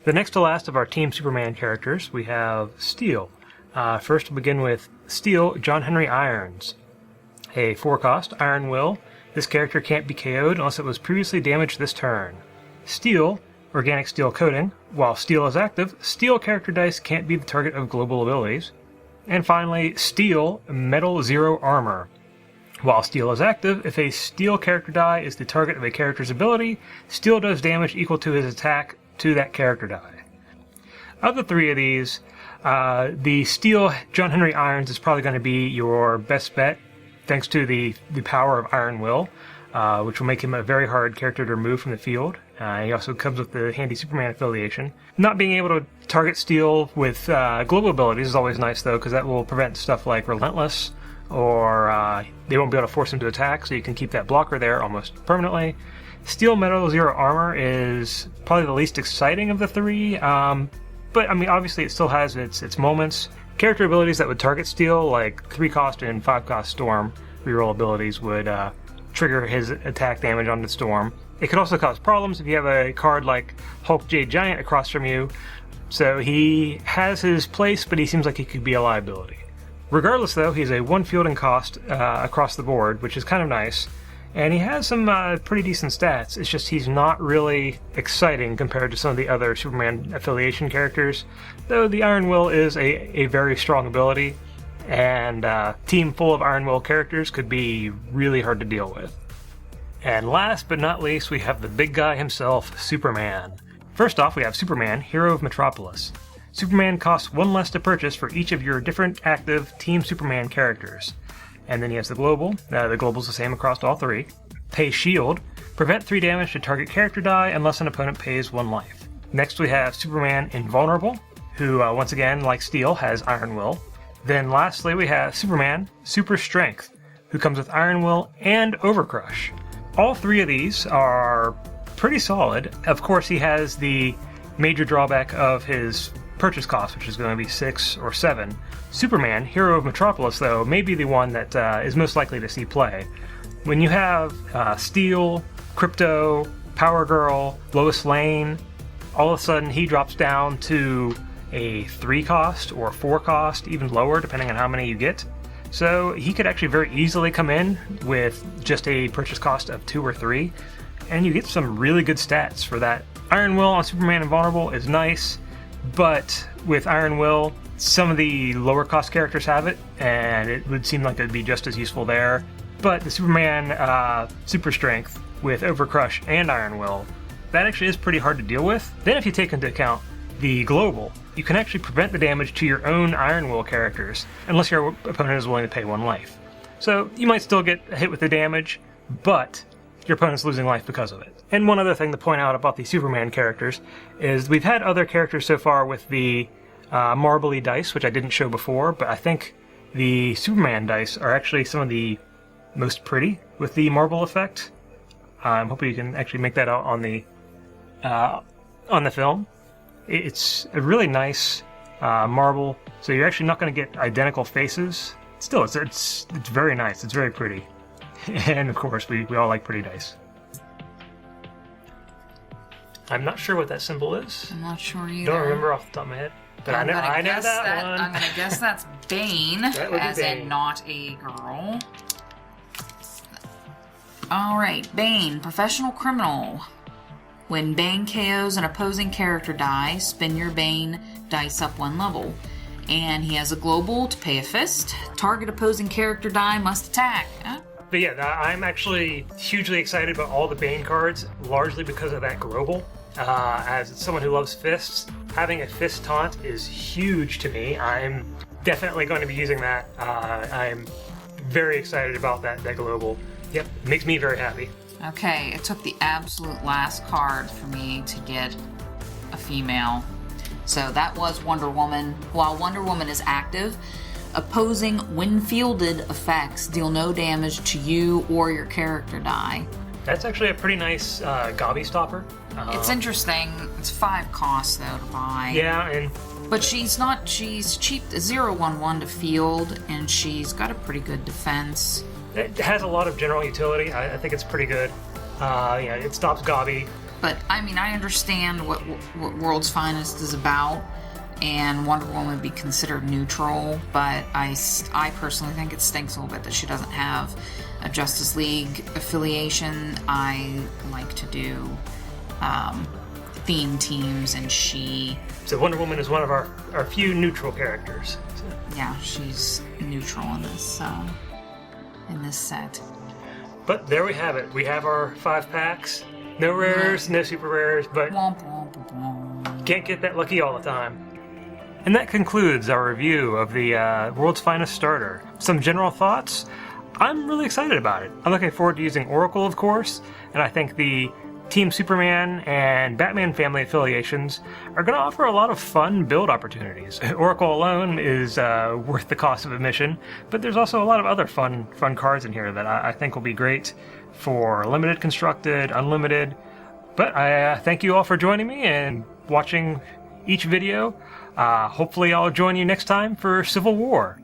The next to last of our Team Superman characters, we have Steel. First, we'll begin with Steel John Henry Irons. A 4-cost Iron Will. This character can't be KO'd unless it was previously damaged this turn. Steel, Organic Steel Coating. While Steel is active, Steel character dice can't be the target of global abilities. And finally, Steel Metal Zero Armor. While Steel is active, if a Steel character die is the target of a character's ability, Steel does damage equal to his attack to that character die. Of the three of these, the Steel John Henry Irons is probably going to be your best bet, thanks to the power of Iron Will, which will make him a very hard character to remove from the field. He also comes with the handy Superman affiliation. Not being able to target Steel with global abilities is always nice, though, because that will prevent stuff like Relentless, or they won't be able to force him to attack, so you can keep that blocker there almost permanently. Steel Metal Zero Armor is probably the least exciting of the three, but I mean, obviously it still has its moments. Character abilities that would target Steel, like 3-cost and 5-cost Storm reroll abilities, would trigger his attack damage on the Storm. It could also cause problems if you have a card like Hulk Jade Giant across from you, so he has his place, but he seems like he could be a liability. Regardless, though, he's a 1 fielding cost across the board, which is kind of nice, and he has some pretty decent stats. It's just he's not really exciting compared to some of the other Superman affiliation characters, though the Iron Will is a very strong ability, and a team full of Iron Will characters could be really hard to deal with. And last but not least, we have the big guy himself, Superman. First off, we have Superman, Hero of Metropolis. Superman costs 1 less to purchase for each of your different active Team Superman characters. And then he has the Global. The Global's the same across all three. Pay Shield. Prevent 3 damage to target character die unless an opponent pays 1 life. Next we have Superman Invulnerable, who once again, like Steel, has Iron Will. Then lastly we have Superman Super Strength, who comes with Iron Will and Overcrush. All 3 of these are pretty solid. Of course, he has the major drawback of his purchase cost, which is going to be 6 or 7. Superman, Hero of Metropolis, though, may be the one that is most likely to see play. When you have Steel, Crypto, Power Girl, Lois Lane, all of a sudden he drops down to a 3-cost or 4-cost, even lower, depending on how many you get. So he could actually very easily come in with just a purchase cost of 2 or 3, and you get some really good stats for that. Iron Will on Superman Invulnerable is nice, but with Iron Will, some of the lower cost characters have it, and it would seem like it would be just as useful there. But the Superman Super Strength with Overcrush and Iron Will, that actually is pretty hard to deal with. Then if you take into account the Global, you can actually prevent the damage to your own Iron Will characters, unless your opponent is willing to pay 1 life. So you might still get hit with the damage, but your opponent's losing life because of it. And one other thing to point out about the Superman characters is we've had other characters so far with the marbly dice, which I didn't show before, but I think the Superman dice are actually some of the most pretty with the marble effect. I'm hoping you can actually make that out on the film. It's a really nice marble, so you're actually not going to get identical faces. Still, it's very nice. It's very pretty. And of course, we all like pretty dice. I'm not sure what that symbol is. I'm not sure either. Don't remember off the top of my head. But I know that one. I'm gonna guess that's Bane, as in not a girl. Alright, Bane, professional criminal. When Bane KOs an opposing character die, spin your Bane dice up 1 level. And he has a Global to pay a fist. Target opposing character die must attack. But yeah, I'm actually hugely excited about all the Bane cards, largely because of that Global. As someone who loves fists, having a fist taunt is huge to me. I'm definitely going to be using that. I'm very excited about that Global. Yep, it makes me very happy. Okay, it took the absolute last card for me to get a female. So that was Wonder Woman. While Wonder Woman is active, opposing when fielded effects deal no damage to you or your character die. That's actually a pretty nice gobby stopper. It's interesting. It's 5 costs though to buy. Yeah, but she's cheap, 0/1/1 to field, and she's got a pretty good defense. It has a lot of general utility. I think it's pretty good. Yeah, it stops gobby. But I mean, I understand what World's Finest is about, and Wonder Woman would be considered neutral, but I personally think it stinks a little bit that she doesn't have a Justice League affiliation. I like to do theme teams, and So Wonder Woman is one of our few neutral characters. So. Yeah, she's neutral in this set. But there we have it. We have our 5 packs. No rares, no super rares, but Womp, womp, womp. can't get that lucky all the time. And that concludes our review of the World's Finest Starter. Some general thoughts? I'm really excited about it. I'm looking forward to using Oracle, of course, and I think the Team Superman and Batman family affiliations are going to offer a lot of fun build opportunities. Oracle alone is worth the cost of admission, but there's also a lot of other fun cards in here that I think will be great for limited constructed, unlimited. But I thank you all for joining me and watching each video. Hopefully I'll join you next time for Civil War.